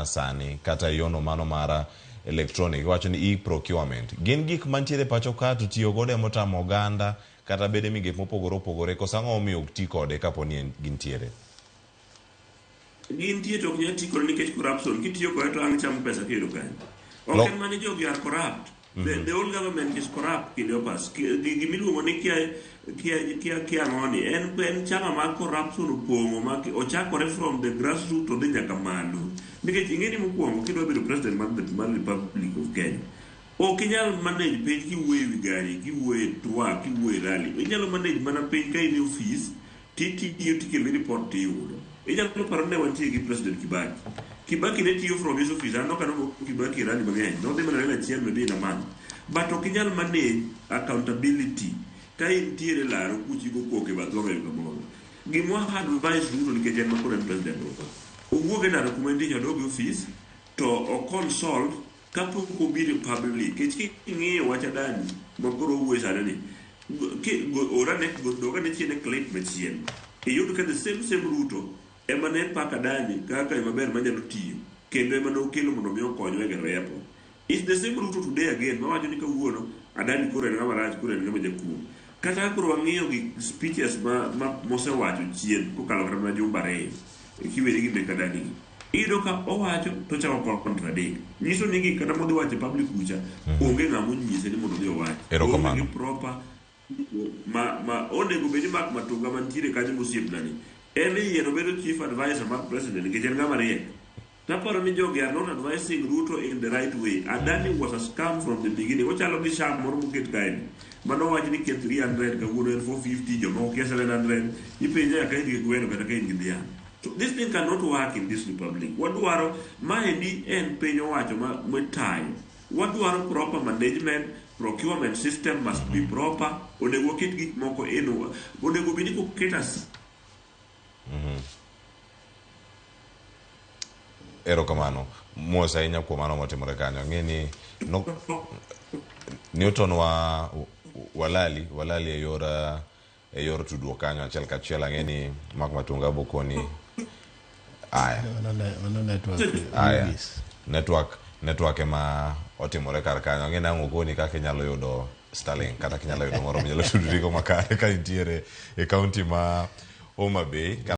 sani kata yono mano mara electronic wacho ni e-procurement gin gik mantiere pacho ka to tiyo gode motamo oganda kata bede mi gik mopogore opogore kosango omiyo ok ti kode kaponi gintiere gintie to ok nyal ti kode nikech corruption kitiyo kode to ang' chamo pesa kiyudo kanyo ok en mani jogi are corrupt. The whole government is corrupt Kidiopas. Gimiluongo ni kia ng'oni en chama mag corruption opong'o ochakore from the grassroots to dhi nyaka malo nikech ing'eni mokwongo kidwa bedo president mar Republic of Kenya ok inyal manage page kiwuoyo wi gari kiwuoyo twak kiwuoyo rally inyalo manage mana page ka in e office titiyo tikelo report tiyudo inyalo paro ne wantie gi president Kibaki ne tiyo from his office ano kano Kibaki rally mang'eny no dhi mana rally achiel medina man but ok inyal manage accountability ka intiere laro kuchigo koke badhoga yudo moro gimwa advice Ruto nikech en makoro en president owuog e laro kuma intiyo dog office to o consult kapok obiro public kech king'iyo wach Adani makoro owuoyo sani ni orane doga ne chiene clip machien iyud ka the same Ruto ema ne paka Adani kaka maber manyalo tiyo kendo ema ne okelo mondo mi okonyo e gero airport. It's the same Ruto today again mawacho ni kawuono Adani koro en ng'ama rach koro en ng'ama jakuo kata koro wang'iyo gi speeches mosewacho chien kokalo kata mana jumbe ariyo kiweri gi mek Adani iyudo ka owacho to chako contradict nyiso ni gik kata modhi wacho public kucha onge ng'ama onyise ni mondo odhi owach onge proper ma onego bedi mak matunga mantiere kanyo mosiepnani en yiero bedo chief advisor mag president nikech en ng'ama riek naparo ni jogi are not advising Ruto in the right way. Adani was a scam from the beginning ochalo gi sham moro moket kaeni manowacho ni ket 300 kawuono en 450 jomoko kia 700 ipenja ka in gi gweno kata ka in gi dhiang'. So this thing cannot work in this republic. Wadwaro maendi en piny owacho matayo wadwaro proper management. Procurement system must be proper. Onego ket gik moko eno onego bini ko ketas erokamano mosa inya kuom mano motimore kanyo ng'eni Newton walali e yor tudruok kanyo achiel kachiel ang'eni mak matunga bokoni aya network ema otimore kar kanyo ang'eni ang' okoni kaka inyalo yudo Starlink kata kinyalo yudo moro minyalo tudrigo makare ka intiere e kaunti ma Homa Bay